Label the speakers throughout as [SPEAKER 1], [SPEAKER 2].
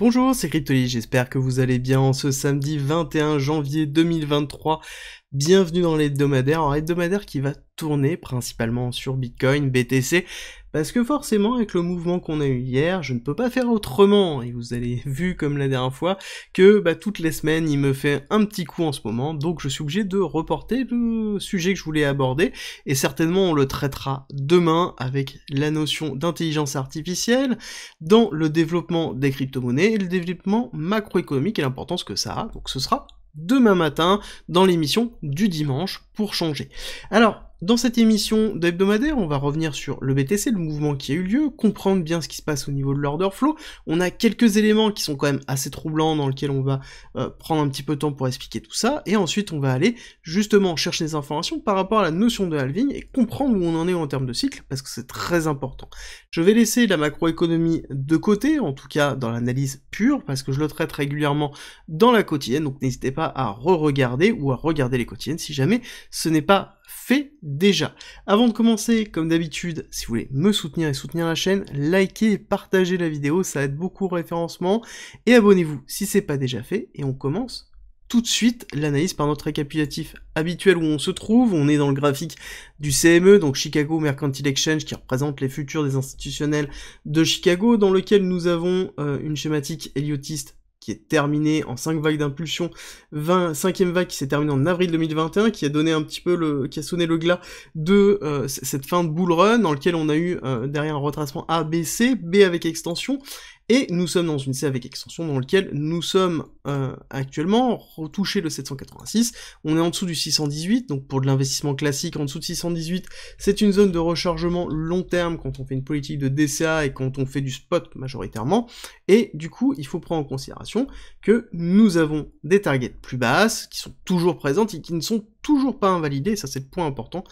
[SPEAKER 1] Bonjour, c'est Cryptoly, j'espère que vous allez bien en ce samedi 21 janvier 2023. Bienvenue dans l'hebdomadaire, alors hebdomadaire qui va tourner principalement sur Bitcoin, BTC, parce que forcément avec le mouvement qu'on a eu hier, je ne peux pas faire autrement, et vous avez vu comme la dernière fois, que toutes les semaines il me fait un petit coup en ce moment, donc je suis obligé de reporter le sujet que je voulais aborder, et certainement on le traitera demain avec la notion d'intelligence artificielle, dans le développement des crypto-monnaies, et le développement macroéconomique et l'importance que ça a, donc ce sera demain matin dans l'émission du dimanche pour changer. Alors, dans cette émission d'hebdomadaire, on va revenir sur le BTC, le mouvement qui a eu lieu, comprendre bien ce qui se passe au niveau de l'order flow. On a quelques éléments qui sont quand même assez troublants dans lesquels on va prendre un petit peu de temps pour expliquer tout ça, et ensuite on va aller justement chercher des informations par rapport à la notion de halving et comprendre où on en est en termes de cycle, parce que c'est très important. Je vais laisser la macroéconomie de côté, en tout cas dans l'analyse pure, parce que je le traite régulièrement dans la quotidienne, donc n'hésitez pas à re-regarder ou à regarder les quotidiennes si jamais ce n'est pas fait déjà. Avant de commencer, comme d'habitude, si vous voulez me soutenir et soutenir la chaîne, likez et partagez la vidéo, ça aide beaucoup au référencement, et abonnez-vous si c'est pas déjà fait, et on commence tout de suite l'analyse par notre récapitulatif habituel où on se trouve. On est dans le graphique du CME, donc Chicago Mercantile Exchange, qui représente les futurs des institutionnels de Chicago, dans lequel nous avons une schématique Elliotiste qui est terminée en 5 vagues d'impulsion, 5e vague qui s'est terminée en avril 2021, qui a donné un petit peu qui a sonné le glas de cette fin de bull run, dans lequel on a eu derrière un retracement A, B, C, B avec extension, et nous sommes dans une C avec extension dans lequel nous sommes actuellement retouché le 786, on est en dessous du 618, donc pour de l'investissement classique, en dessous de 618, c'est une zone de rechargement long terme quand on fait une politique de DCA et quand on fait du spot majoritairement, et du coup, il faut prendre en considération que nous avons des targets plus basses, qui sont toujours présentes et qui ne sont toujours pas invalidées, et ça c'est le point important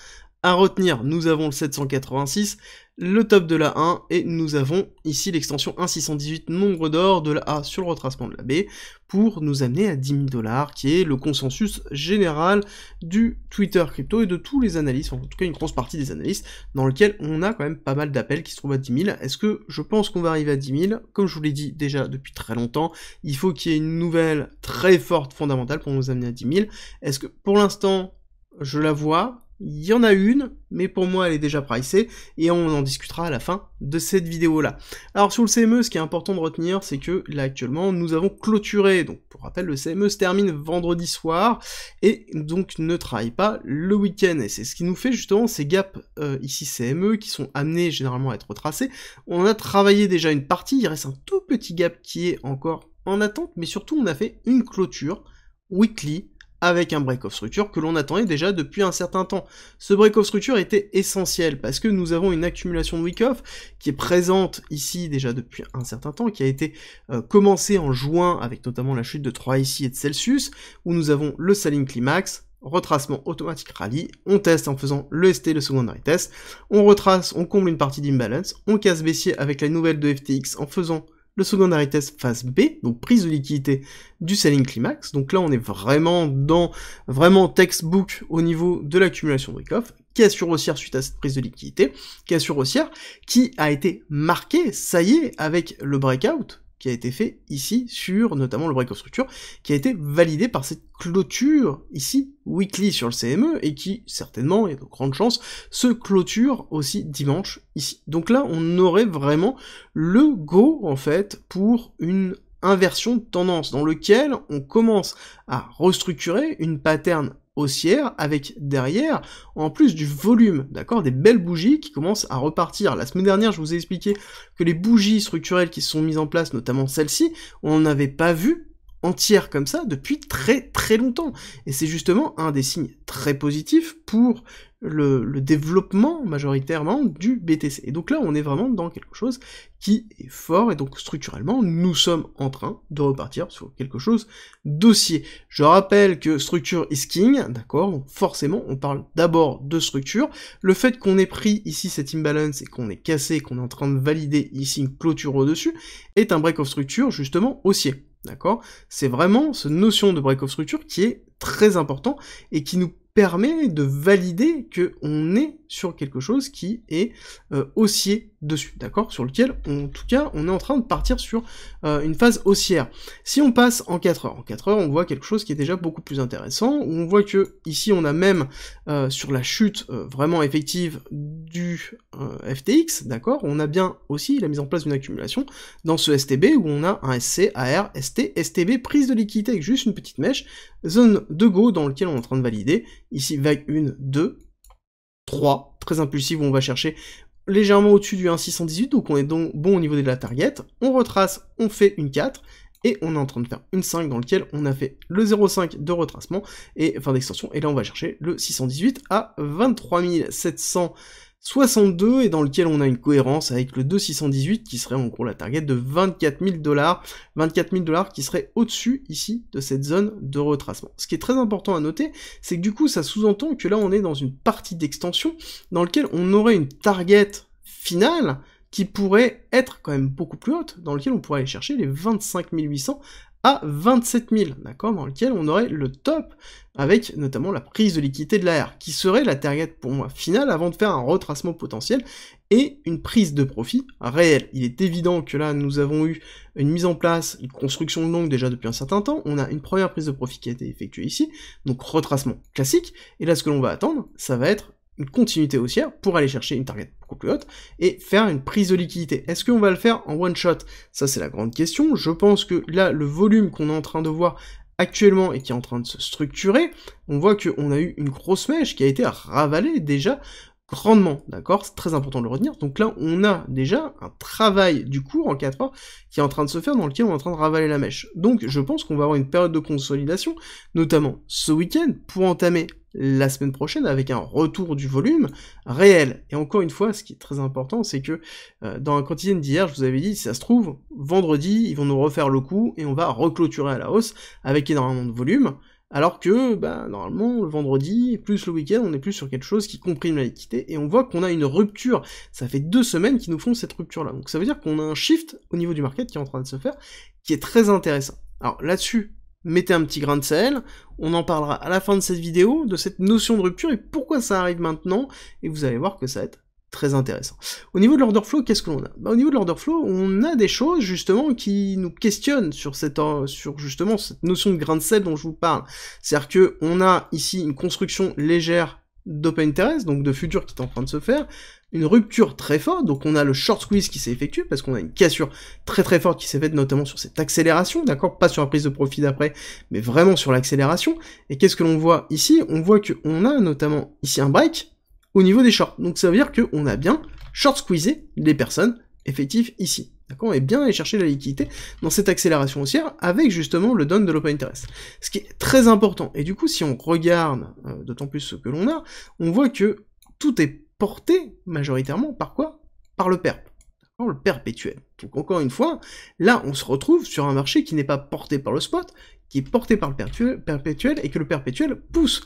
[SPEAKER 1] à retenir. Nous avons le 786, le top de la 1, et nous avons ici l'extension 1,618 nombre d'or de la A sur le retracement de la B, pour nous amener à 10 000 $, qui est le consensus général du Twitter crypto et de tous les analystes, en tout cas une grosse partie des analystes, dans lequel on a quand même pas mal d'appels qui se trouvent à 10 000. Est-ce que je pense qu'on va arriver à 10 000? Comme je vous l'ai dit déjà depuis très longtemps, il faut qu'il y ait une nouvelle très forte fondamentale pour nous amener à 10 000. Est-ce que pour l'instant, je la vois? Il y en a une, mais pour moi elle est déjà pricée, et on en discutera à la fin de cette vidéo-là. Alors sur le CME, ce qui est important de retenir, c'est que là actuellement, nous avons clôturé, donc pour rappel, le CME se termine vendredi soir, et donc ne travaille pas le week-end, et c'est ce qui nous fait justement ces gaps ici CME, qui sont amenés généralement à être retracés. On a travaillé déjà une partie, il reste un tout petit gap qui est encore en attente, mais surtout on a fait une clôture weekly, avec un break-off structure que l'on attendait déjà depuis un certain temps. Ce break-off structure était essentiel, parce que nous avons une accumulation de week-off qui est présente ici déjà depuis un certain temps, qui a été commencée en juin, avec notamment la chute de 3 ici et de Celsius, où nous avons le selling climax, retracement automatique rallye, on teste en faisant le ST, le secondary test, on retrace, on comble une partie d'imbalance, on casse baissier avec la nouvelle de FTX en faisant le secondary test phase B, donc prise de liquidité du selling climax. Donc là on est vraiment dans textbook au niveau de l'accumulation de week-off, cassure haussière suite à cette prise de liquidité, cassure haussière qui a été marquée, ça y est, avec le breakout qui a été fait ici sur notamment le break-off structure, qui a été validé par cette clôture ici weekly sur le CME, et qui certainement, il y a de grandes chances, se clôture aussi dimanche ici. Donc là on aurait vraiment le go en fait pour une inversion de tendance dans lequel on commence à restructurer une pattern haussière avec derrière, en plus du volume, d'accord, des belles bougies qui commencent à repartir. La semaine dernière, je vous ai expliqué que les bougies structurelles qui se sont mises en place, notamment celle-ci, on n'en avait pas vu entière comme ça depuis très très longtemps. Et c'est justement un des signes très positifs pour le développement majoritairement du BTC. Et donc là, on est vraiment dans quelque chose qui est fort, et donc structurellement, nous sommes en train de repartir sur quelque chose d'haussier. Je rappelle que structure is king, d'accord, donc forcément, on parle d'abord de structure. Le fait qu'on ait pris ici cet imbalance et qu'on ait cassé, qu'on est en train de valider ici une clôture au-dessus, est un break of structure justement haussier. D'accord? C'est vraiment cette notion de break of structure qui est très important et qui nous permet de valider que on est sur quelque chose qui est haussier dessus, d'accord? Sur lequel, en tout cas, on est en train de partir sur une phase haussière. Si on passe en 4 heures, on voit quelque chose qui est déjà beaucoup plus intéressant, où on voit que ici on a même sur la chute vraiment effective du FTX, d'accord? On a bien aussi la mise en place d'une accumulation dans ce STB où on a un SC, AR, ST, STB, prise de liquidité avec juste une petite mèche, zone de go dans lequel on est en train de valider, ici vague 1, 2, 3, très impulsive où on va chercher légèrement au-dessus du 1,618, donc on est donc bon au niveau de la target, on retrace, on fait une 4, et on est en train de faire une 5 dans lequel on a fait le 0,5 de retracement, et enfin d'extension, et là on va chercher le 618 à 23 762, et dans lequel on a une cohérence avec le 2,618 qui serait en gros la target de 24 000 $, 24 000 $ qui serait au-dessus ici de cette zone de retracement. Ce qui est très important à noter, c'est que du coup ça sous-entend que là on est dans une partie d'extension dans lequel on aurait une target finale qui pourrait être quand même beaucoup plus haute, dans lequel on pourrait aller chercher les 25 800 à 27 000, d'accord, dans lequel on aurait le top, avec notamment la prise de liquidité de l'AR, qui serait la target pour moi finale avant de faire un retracement potentiel et une prise de profit réelle. Il est évident que là, nous avons eu une mise en place, une construction longue déjà depuis un certain temps, on a une première prise de profit qui a été effectuée ici, donc retracement classique, et là ce que l'on va attendre, ça va être une continuité haussière pour aller chercher une target beaucoup plus haute et faire une prise de liquidité. Est-ce qu'on va le faire en one shot? Ça c'est la grande question. Je pense que là, le volume qu'on est en train de voir actuellement et qui est en train de se structurer, on voit qu'on a eu une grosse mèche qui a été ravalée déjà grandement, d'accord? C'est très important de le retenir. Donc là, on a déjà un travail du cours en 4 heures qui est en train de se faire, dans lequel on est en train de ravaler la mèche. Donc je pense qu'on va avoir une période de consolidation, notamment ce week-end, pour entamer la semaine prochaine avec un retour du volume réel. Et encore une fois, ce qui est très important, c'est que dans la quotidienne d'hier, je vous avais dit, si ça se trouve, vendredi, ils vont nous refaire le coup et on va reclôturer à la hausse avec énormément de volume. Alors que, bah, normalement, le vendredi, plus le week-end, on est plus sur quelque chose qui comprime la liquidité, et on voit qu'on a une rupture. Ça fait 2 semaines qu'ils nous font cette rupture-là. Donc ça veut dire qu'on a un shift au niveau du market qui est en train de se faire, qui est très intéressant. Alors là-dessus, mettez un petit grain de sel, on en parlera à la fin de cette vidéo, de cette notion de rupture, et pourquoi ça arrive maintenant, et vous allez voir que ça va être très intéressant. Au niveau de l'order flow, qu'est-ce que l'on a? Bah, au niveau de l'order flow, on a des choses justement qui nous questionnent sur justement cette notion de grain de sel dont je vous parle. C'est-à-dire que on a ici une construction légère d'open interest, donc de futur qui est en train de se faire, une rupture très forte, donc on a le short squeeze qui s'est effectué, parce qu'on a une cassure très très forte qui s'est faite notamment sur cette accélération, d'accord, pas sur la prise de profit d'après, mais vraiment sur l'accélération, et qu'est-ce que l'on voit ici? On voit qu'on a notamment ici un break au niveau des shorts, donc ça veut dire qu'on a bien short squeezé les personnes effectives ici, d'accord, et bien aller chercher la liquidité dans cette accélération haussière avec justement le down de l'open interest, ce qui est très important, et du coup si on regarde d'autant plus ce que l'on a, on voit que tout est porté majoritairement par quoi? Par le perp, d'accord, le perpétuel. Donc encore une fois, là on se retrouve sur un marché qui n'est pas porté par le spot, qui est porté par le perpétuel, et que le perpétuel pousse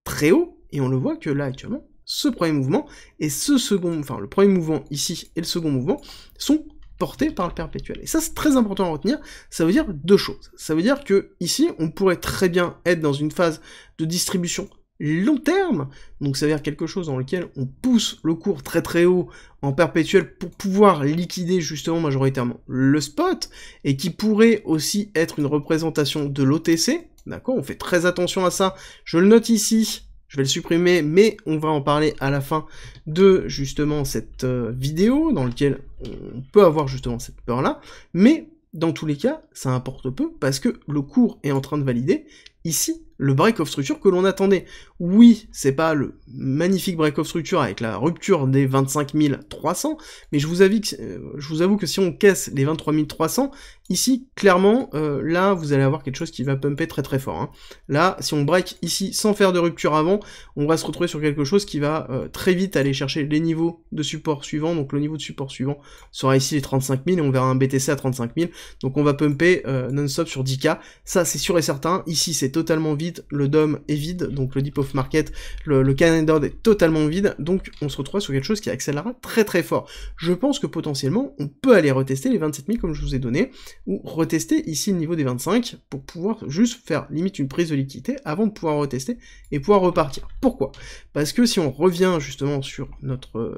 [SPEAKER 1] très haut, et on le voit que là actuellement, ce premier mouvement et ce second, enfin le premier mouvement ici et le second mouvement sont portés par le perpétuel. Et ça c'est très important à retenir, ça veut dire deux choses. Ça veut dire que ici on pourrait très bien être dans une phase de distribution long terme, donc ça veut dire quelque chose dans lequel on pousse le cours très très haut en perpétuel pour pouvoir liquider justement majoritairement le spot, et qui pourrait aussi être une représentation de l'OTC, d'accord, on fait très attention à ça, je le note ici, je vais le supprimer, mais on va en parler à la fin de justement cette vidéo, dans laquelle on peut avoir justement cette peur-là, mais dans tous les cas, ça importe peu, parce que le cours est en train de valider ici le break of structure que l'on attendait. Oui, c'est pas le magnifique break of structure avec la rupture des 25 300, mais je vous avoue que si on casse les 23 300, ici, clairement, là, vous allez avoir quelque chose qui va pumper très très fort. Hein. Là, si on break ici sans faire de rupture avant, on va se retrouver sur quelque chose qui va très vite aller chercher les niveaux de support suivants. Donc le niveau de support suivant sera ici les 35 000, et on verra un BTC à 35 000. Donc on va pumper non-stop sur 10K. Ça, c'est sûr et certain. Ici, c'est totalement vide. Le DOM est vide, donc le Deep of Market, le Canada est totalement vide, donc on se retrouve sur quelque chose qui accélérera très très fort. Je pense que potentiellement, on peut aller retester les 27 000 comme je vous ai donné, ou retester ici le niveau des 25 pour pouvoir juste faire limite une prise de liquidité avant de pouvoir retester et pouvoir repartir. Pourquoi? Parce que si on revient justement sur notre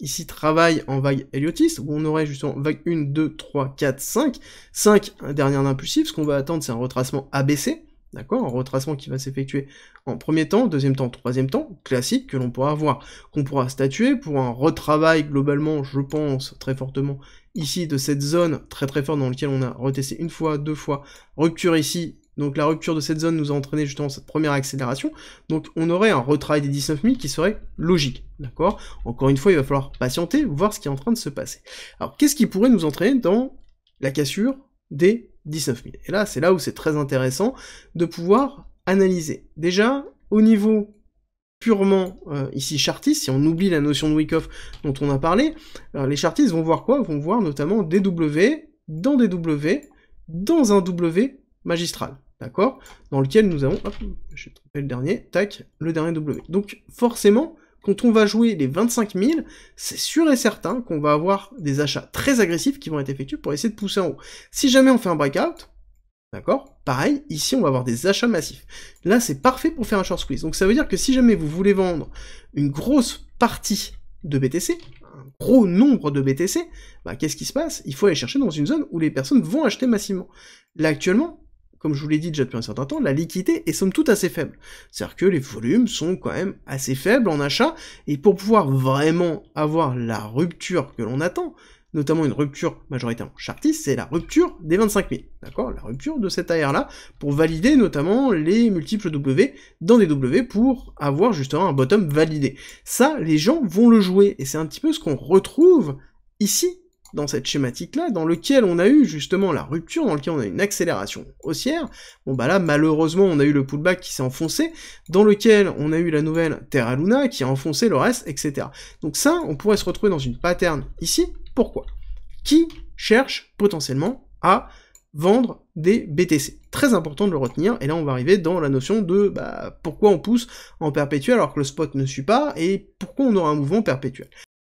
[SPEAKER 1] ici travail en vague Heliotist, où on aurait justement vague 1, 2, 3, 4, 5, 5 dernière d'impulsif, ce qu'on va attendre c'est un retracement ABC, d'accord, un retracement qui va s'effectuer en premier temps, deuxième temps, troisième temps, classique, que l'on pourra voir, qu'on pourra statuer pour un retravail globalement, je pense, très fortement, ici, de cette zone très très forte dans laquelle on a retesté une fois, deux fois, rupture ici, donc la rupture de cette zone nous a entraîné justement cette première accélération, donc on aurait un retravail des 19 000 qui serait logique, d'accord? Encore une fois, il va falloir patienter, voir ce qui est en train de se passer. Alors, qu'est-ce qui pourrait nous entraîner dans la cassure des 19 000. Et là, c'est là où c'est très intéressant de pouvoir analyser. Déjà, au niveau purement ici chartiste, si on oublie la notion de Wyckoff dont on a parlé, les chartistes vont voir quoi? Vont voir notamment des W dans un W magistral, d'accord? Dans lequel nous avons, hop, j'ai trompé le dernier, tac, le dernier W. Donc forcément, quand on va jouer les 25 000, c'est sûr et certain qu'on va avoir des achats très agressifs qui vont être effectués pour essayer de pousser en haut. Si jamais on fait un breakout, d'accord, pareil, ici on va avoir des achats massifs. Là, c'est parfait pour faire un short squeeze. Donc ça veut dire que si jamais vous voulez vendre une grosse partie de BTC, un gros nombre de BTC, bah, qu'est-ce qui se passe? Il faut aller chercher dans une zone où les personnes vont acheter massivement. Là, actuellement, comme je vous l'ai dit déjà depuis un certain temps, la liquidité est somme toute assez faible. C'est-à-dire que les volumes sont quand même assez faibles en achat, et pour pouvoir vraiment avoir la rupture que l'on attend, notamment une rupture majoritairement chartiste, c'est la rupture des 25 000, d'accord? La rupture de cette AR-là, pour valider notamment les multiples W dans des W pour avoir justement un bottom validé. Ça, les gens vont le jouer, et c'est un petit peu ce qu'on retrouve ici, dans cette schématique-là, dans lequel on a eu justement la rupture, dans lequel on a une accélération haussière. Bon bah là, malheureusement, on a eu le pullback qui s'est enfoncé, dans lequel on a eu la nouvelle Terra Luna qui a enfoncé le reste, etc. Donc ça, on pourrait se retrouver dans une pattern ici. Pourquoi? Qui cherche potentiellement à vendre des BTC. Très important de le retenir, et là on va arriver dans la notion de pourquoi on pousse en perpétuel alors que le spot ne suit pas, et pourquoi on aura un mouvement perpétuel.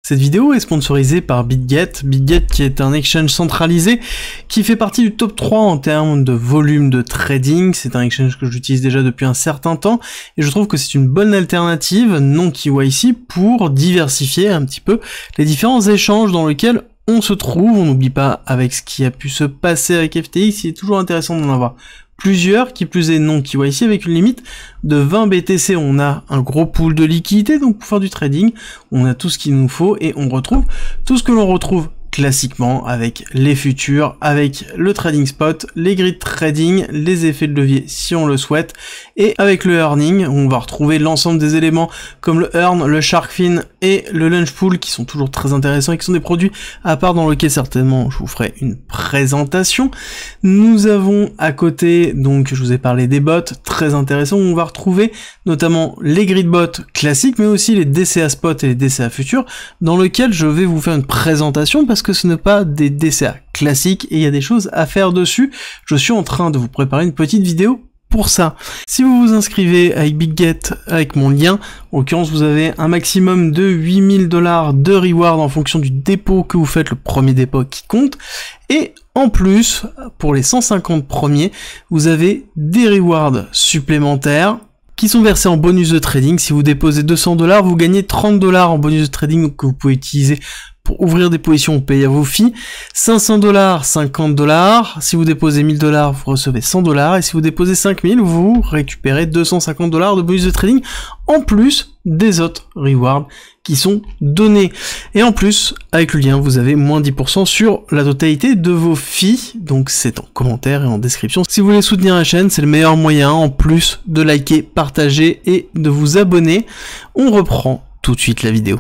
[SPEAKER 2] Cette vidéo est sponsorisée par BitGet. BitGet qui est un exchange centralisé qui fait partie du top 3 en termes de volume de trading. C'est un exchange que j'utilise déjà depuis un certain temps et je trouve que c'est une bonne alternative non KYC pour diversifier un petit peu les différents échanges dans lesquels on se trouve. On n'oublie pas, avec ce qui a pu se passer avec FTX, il est toujours intéressant d'en avoir plusieurs, qui plus est non KYC, avec une limite de 20 BTC. On a un gros pool de liquidité, donc pour faire du trading, on a tout ce qu'il nous faut, et on retrouve tout ce que l'on retrouve classiquement avec les futurs, avec le trading spot, les grilles de trading, les effets de levier si on le souhaite, et avec le earning, on va retrouver l'ensemble des éléments comme le earn, le shark fin et le lunch pool qui sont toujours très intéressants et qui sont des produits à part dans lequel certainement je vous ferai une présentation. Nous avons à côté, donc je vous ai parlé des bots très intéressants où on va retrouver notamment les grid bots classiques mais aussi les DCA spot et les DCA futurs dans lesquels je vais vous faire une présentation parce que ce n'est pas des DCA classiques et il y a des choses à faire dessus. Je suis en train de vous préparer une petite vidéo pour ça. Si vous vous inscrivez avec BitGet, avec mon lien, en l'occurrence vous avez un maximum de 8000 $ de reward en fonction du dépôt que vous faites, le premier dépôt qui compte, et en plus, pour les 150 premiers, vous avez des rewards supplémentaires qui sont versés en bonus de trading. Si vous déposez 200 $, vous gagnez 30 $ en bonus de trading que vous pouvez utiliser pour ouvrir des positions, payer à vos filles. 500 $, 50 $. Si vous déposez 1000 $, vous recevez 100 $. Et si vous déposez 5000, vous récupérez 250 $ de bonus de trading, en plus des autres rewards qui sont donnés. Et en plus, avec le lien, vous avez moins 10% sur la totalité de vos filles. Donc c'est en commentaire et en description. Si vous voulez soutenir la chaîne, c'est le meilleur moyen, en plus de liker, partager et de vous abonner. On reprend tout de suite la vidéo.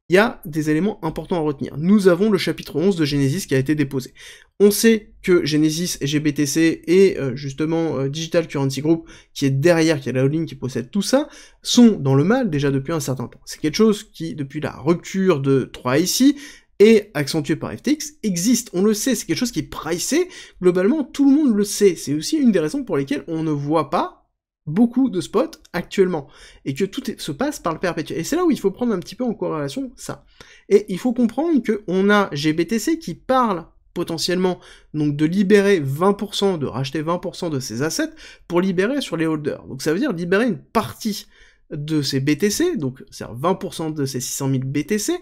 [SPEAKER 1] Il y a des éléments importants à retenir. Nous avons le chapitre 11 de Genesis qui a été déposé. On sait que Genesis et GBTC et justement Digital Currency Group, qui est derrière, qui est la holding qui possède tout ça, sont dans le mal déjà depuis un certain temps. C'est quelque chose qui, depuis la rupture de 3IC, et accentué par FTX, existe, on le sait, c'est quelque chose qui est pricé, globalement tout le monde le sait. C'est aussi une des raisons pour lesquelles on ne voit pas beaucoup de spots actuellement, et que tout se passe par le perpétuel. Et c'est là où il faut prendre un petit peu en corrélation ça. Et il faut comprendre qu'on a GBTC qui parle potentiellement donc de libérer 20%, de racheter 20% de ses assets pour libérer sur les holders. Donc ça veut dire libérer une partie de ces BTC, donc c'est-à-dire 20% de ces 600 000 BTC,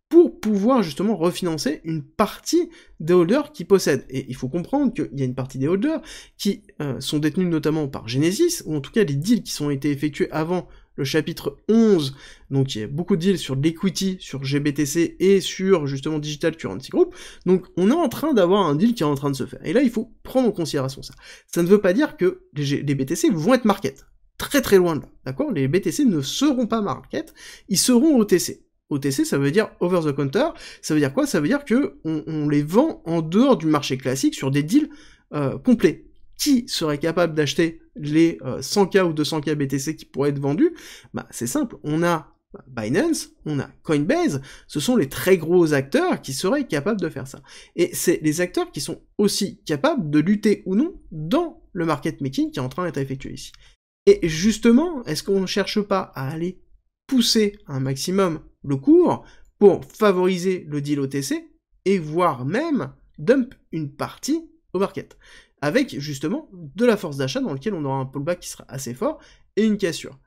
[SPEAKER 1] pour pouvoir justement refinancer une partie des holders qui possèdent. Et il faut comprendre qu'il y a une partie des holders qui sont détenus notamment par Genesis, ou en tout cas les deals qui sont été effectués avant le chapitre 11, donc il y a beaucoup de deals sur l'equity, sur GBTC et sur justement Digital Currency Group, donc on est en train d'avoir un deal qui est en train de se faire. Et là il faut prendre en considération ça. Ça ne veut pas dire que les BTC vont être market. Très très loin de là, d'accord? Les BTC ne seront pas market, ils seront OTC. OTC, ça veut dire over the counter, ça veut dire quoi? Ça veut dire que on les vend en dehors du marché classique sur des deals complets. Qui serait capable d'acheter les 100K ou 200K BTC qui pourraient être vendus? Bah c'est simple, on a Binance, on a Coinbase, ce sont les très gros acteurs qui seraient capables de faire ça. Et c'est les acteurs qui sont aussi capables de lutter ou non dans le market making qui est en train d'être effectué ici. Et justement, est-ce qu'on ne cherche pas à aller pousser un maximum le cours pour favoriser le deal OTC et voire même dump une partie au market, avec justement de la force d'achat dans lequel on aura un pullback qui sera assez fort et une cassure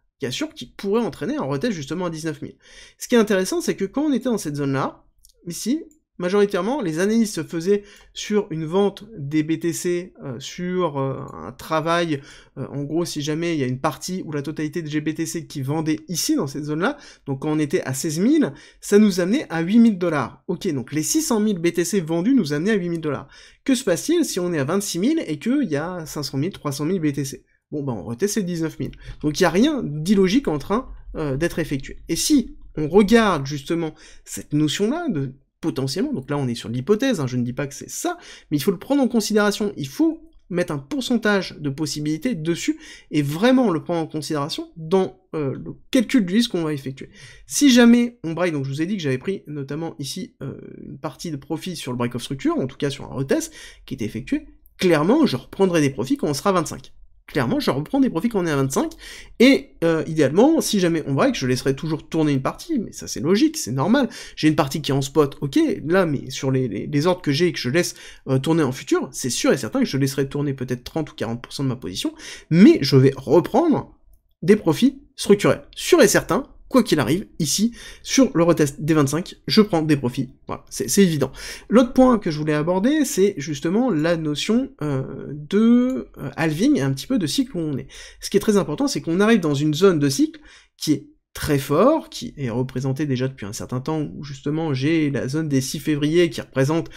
[SPEAKER 1] qui pourrait entraîner un retest justement à 19 000. Ce qui est intéressant, c'est que quand on était dans cette zone-là, ici, majoritairement, les analystes se faisaient sur une vente des BTC, sur un travail, en gros, si jamais il y a une partie ou la totalité de GBTC qui vendait ici, dans cette zone-là, donc quand on était à 16 000, ça nous amenait à 8 000 $. Ok, donc les 600 000 BTC vendus nous amenaient à 8 000 $. Que se passe-t-il si on est à 26 000 et qu'il y a 500 000, 300 000 BTC? Bon, ben on reteste ces 19 000. Donc il n'y a rien d'illogique en train d'être effectué. Et si on regarde justement cette notion-là de potentiellement, donc là on est sur l'hypothèse, hein, je ne dis pas que c'est ça, mais il faut le prendre en considération, il faut mettre un pourcentage de possibilités dessus, et vraiment le prendre en considération dans le calcul du risque qu'on va effectuer. Si jamais on break, donc je vous ai dit que j'avais pris notamment ici une partie de profit sur le break of structure, en tout cas sur un retest qui était effectué, clairement je reprendrai des profits quand on sera à 25. Clairement, je reprends des profits quand on est à 25, et idéalement, si jamais on break, je laisserai toujours tourner une partie, mais ça c'est logique, c'est normal. J'ai une partie qui est en spot, ok, là, mais sur les ordres que j'ai et que je laisse tourner en futur, c'est sûr et certain que je laisserai tourner peut-être 30 ou 40% de ma position, mais je vais reprendre des profits structurels. Sûr et certain, quoi qu'il arrive, ici, sur le retest des 25, je prends des profits. Voilà, c'est évident. L'autre point que je voulais aborder, c'est justement la notion de halving et un petit peu de cycle où on est. Ce qui est très important, c'est qu'on arrive dans une zone de cycle qui est très fort, qui est représenté déjà depuis un certain temps, où justement j'ai la zone des 6 février qui représente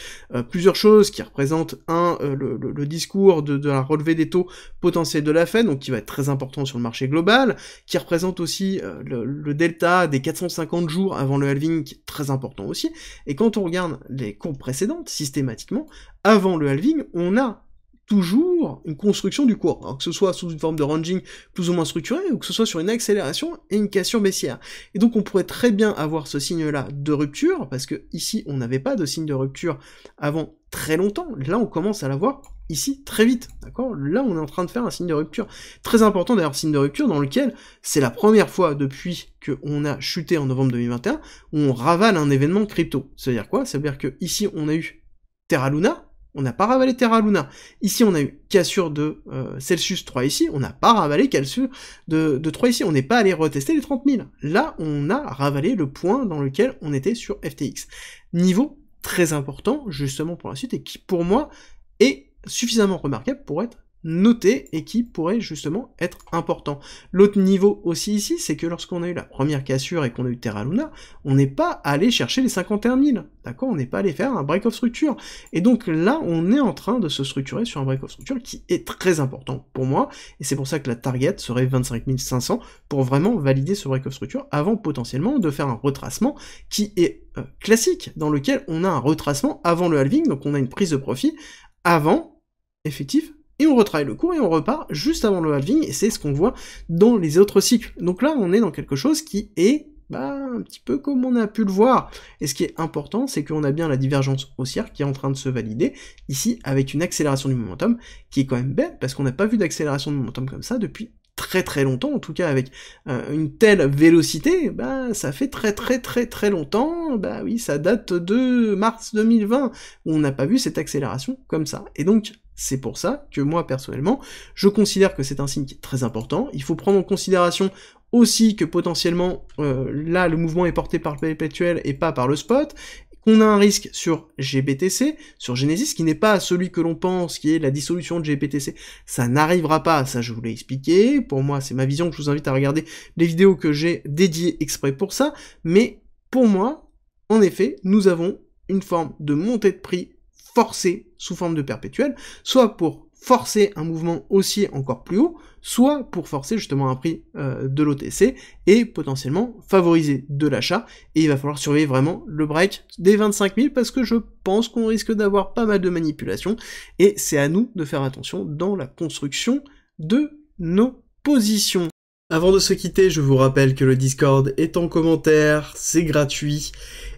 [SPEAKER 1] plusieurs choses, qui représente le discours de la relevée des taux potentiels de la Fed, donc qui va être très important sur le marché global, qui représente aussi le delta des 450 jours avant le halving, qui est très important aussi, et quand on regarde les courbes précédentes, systématiquement, avant le halving, on a toujours une construction du cours, alors que ce soit sous une forme de ranging plus ou moins structuré, ou que ce soit sur une accélération et une cassure baissière. Et donc on pourrait très bien avoir ce signe-là de rupture, parce que ici on n'avait pas de signe de rupture avant très longtemps, là on commence à l'avoir ici très vite, d'accord? Là on est en train de faire un signe de rupture très important, d'ailleurs signe de rupture dans lequel c'est la première fois depuis qu'on a chuté en novembre 2021, où on ravale un événement crypto. Ça veut dire quoi? Ça veut dire que ici on a eu Terra Luna, on n'a pas ravalé Terra Luna. Ici, on a eu cassure de Celsius 3 ici, on n'a pas ravalé cassure de 3 ici, on n'est pas allé retester les 30 000. Là, on a ravalé le point dans lequel on était sur FTX. Niveau très important, justement pour la suite, et qui, pour moi, est suffisamment remarquable pour être noté et qui pourrait justement être important. L'autre niveau aussi ici, c'est que lorsqu'on a eu la première cassure et qu'on a eu Terra Luna, on n'est pas allé chercher les 51 000, d'accord? On n'est pas allé faire un break of structure. Et donc là, on est en train de se structurer sur un break of structure qui est très important pour moi, et c'est pour ça que la target serait 25 500 pour vraiment valider ce break of structure avant potentiellement de faire un retracement qui est classique, dans lequel on a un retracement avant le halving, donc on a une prise de profit avant, effectif, et on retravaille le cours et on repart juste avant le halving, et c'est ce qu'on voit dans les autres cycles. Donc là, on est dans quelque chose qui est un petit peu comme on a pu le voir. Et ce qui est important, c'est qu'on a bien la divergence haussière qui est en train de se valider, ici, avec une accélération du momentum, qui est quand même bête, parce qu'on n'a pas vu d'accélération de momentum comme ça depuis très très longtemps, en tout cas avec une telle vélocité, bah ça fait très longtemps, bah oui, ça date de mars 2020, où on n'a pas vu cette accélération comme ça. Et donc, c'est pour ça que moi, personnellement, je considère que c'est un signe qui est très important. Il faut prendre en considération aussi que potentiellement, là, le mouvement est porté par le perpétuel et pas par le spot, qu'on a un risque sur GBTC, sur Genesis, qui n'est pas celui que l'on pense, qui est la dissolution de GBTC. Ça n'arrivera pas, ça je vous l'ai expliqué. Pour moi, c'est ma vision, je vous invite à regarder les vidéos que j'ai dédiées exprès pour ça. Mais pour moi, en effet, nous avons une forme de montée de prix forcée sous forme de perpétuel, soit pour forcer un mouvement haussier encore plus haut, soit pour forcer justement un prix de l'OTC et potentiellement favoriser de l'achat, et il va falloir surveiller vraiment le break des 25 000 parce que je pense qu'on risque d'avoir pas mal de manipulations, et c'est à nous de faire attention dans la construction de nos positions. Avant de se quitter, je vous rappelle que le Discord est en commentaire, c'est gratuit,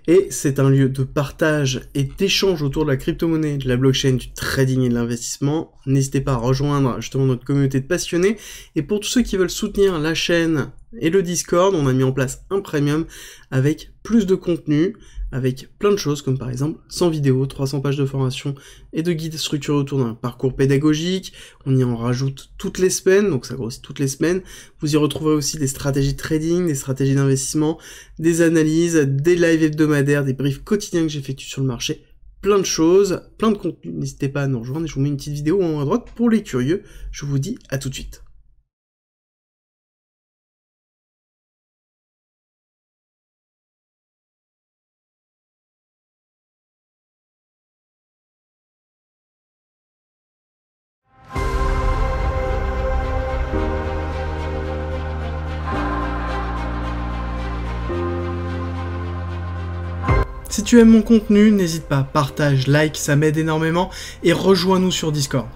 [SPEAKER 1] et c'est un lieu de partage et d'échange autour de la crypto-monnaie, de la blockchain, du trading et de l'investissement. N'hésitez pas à rejoindre justement notre communauté de passionnés, et pour tous ceux qui veulent soutenir la chaîne et le Discord, on a mis en place un premium avec plus de contenu, avec plein de choses, comme par exemple 100 vidéos, 300 pages de formation et de guides structurés autour d'un parcours pédagogique. On y en rajoute toutes les semaines, donc ça grossit toutes les semaines. Vous y retrouverez aussi des stratégies de trading, des stratégies d'investissement, des analyses, des lives hebdomadaires, des briefs quotidiens que j'effectue sur le marché, plein de choses, plein de contenu. N'hésitez pas à nous rejoindre, et je vous mets une petite vidéo en haut à droite pour les curieux. Je vous dis à tout de suite. Si tu aimes mon contenu, n'hésite pas, partage, like, ça m'aide énormément, et rejoins-nous sur Discord.